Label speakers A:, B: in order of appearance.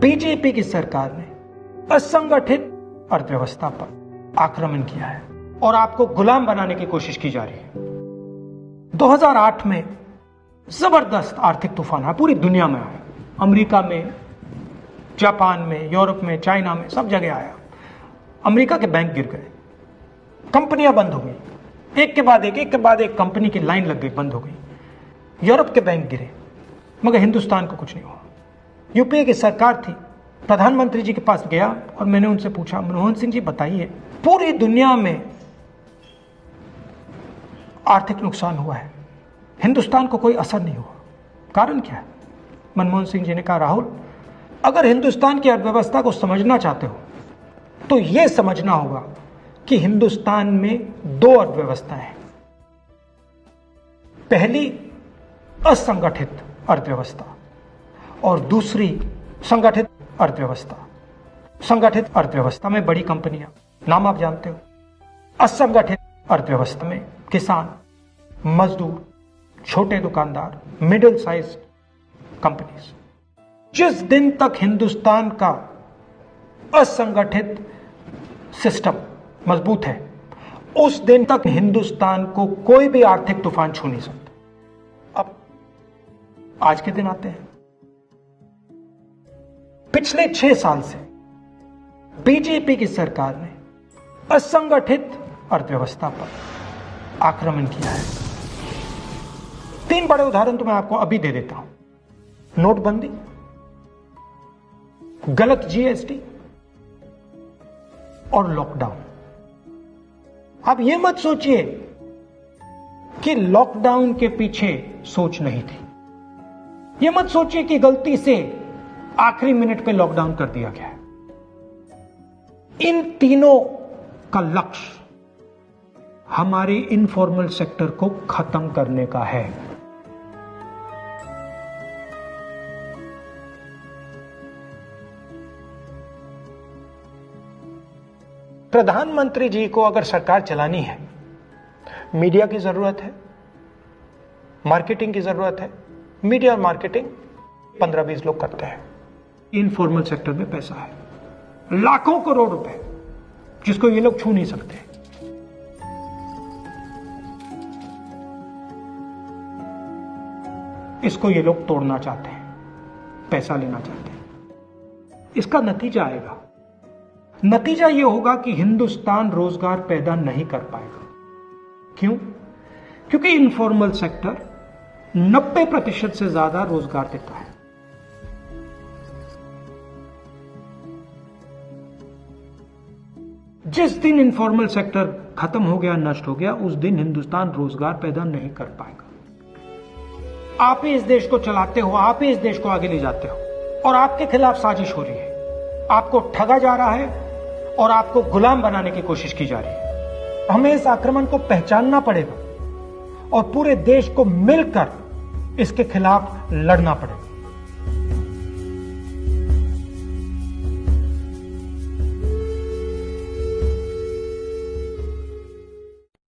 A: BJP की सरकार ने असंगठित अर्थव्यवस्था पर आक्रमण किया है और आपको गुलाम बनाने की कोशिश की जा रही है। 2008 में जबरदस्त आर्थिक तूफान आया, पूरी दुनिया में आया, अमेरिका में, जापान में, यूरोप में, चाइना में, सब जगह आया। अमेरिका के बैंक गिर गए, कंपनियां बंद हो गई, एक के बाद एक कंपनी की लाइन लग गई, बंद हो गई। यूरोप के बैंक गिरे, मगर हिंदुस्तान को कुछ नहीं हुआ। यूपीए की सरकार थी, प्रधानमंत्री जी के पास गया और मैंने उनसे पूछा, मनमोहन सिंह जी बताइए, पूरी दुनिया में आर्थिक नुकसान हुआ है, हिंदुस्तान को कोई असर नहीं हुआ, कारण क्या है? मनमोहन सिंह जी ने कहा, राहुल, अगर हिंदुस्तान की अर्थव्यवस्था को समझना चाहते हो तो यह समझना होगा कि हिंदुस्तान में दो अर्थव्यवस्थाएं हैं। पहली असंगठित अर्थव्यवस्था और दूसरी संगठित अर्थव्यवस्था। संगठित अर्थव्यवस्था में बड़ी कंपनियां, नाम आप जानते हो। असंगठित अर्थव्यवस्था में किसान, मजदूर, छोटे दुकानदार, मिडिल साइज कंपनीज। जिस दिन तक हिंदुस्तान का असंगठित सिस्टम मजबूत है, उस दिन तक हिंदुस्तान को कोई भी आर्थिक तूफान छू नहीं सकता। अब आज के दिन आते हैं। पिछले 6 साल से बीजेपी की सरकार ने असंगठित अर्थव्यवस्था पर आक्रमण किया है। 3 बड़े उदाहरण तो मैं आपको अभी दे देता हूं। नोटबंदी, गलत जीएसटी और लॉकडाउन। आप यह मत सोचिए कि लॉकडाउन के पीछे सोच नहीं थी। यह मत सोचिए कि गलती से आखिरी मिनट पे लॉकडाउन कर दिया गया है। इन तीनों का लक्ष्य हमारे इनफॉर्मल सेक्टर को खत्म करने का है। प्रधानमंत्री जी को अगर सरकार चलानी है, मीडिया की जरूरत है, मार्केटिंग की जरूरत है। मीडिया और मार्केटिंग 15-20 लोग करते हैं। इनफॉर्मल सेक्टर में पैसा है, लाखों करोड़ रुपए, जिसको ये लोग छू नहीं सकते। इसको ये लोग तोड़ना चाहते हैं, पैसा लेना चाहते हैं। इसका नतीजा आएगा। नतीजा यह होगा कि हिंदुस्तान रोजगार पैदा नहीं कर पाएगा। क्यों? क्योंकि इनफॉर्मल सेक्टर 90% से ज्यादा रोजगार देता है। जिस दिन इनफॉर्मल सेक्टर खत्म हो गया, नष्ट हो गया, उस दिन हिंदुस्तान रोजगार पैदा नहीं कर पाएगा। आप ही इस देश को चलाते हो, आप ही इस देश को आगे ले जाते हो, और आपके खिलाफ साजिश हो रही है। आपको ठगा जा रहा है और आपको गुलाम बनाने की कोशिश की जा रही है। हमें इस आक्रमण को पहचानना पड़ेगा और पूरे देश को मिलकर इसके खिलाफ लड़ना पड़ेगा।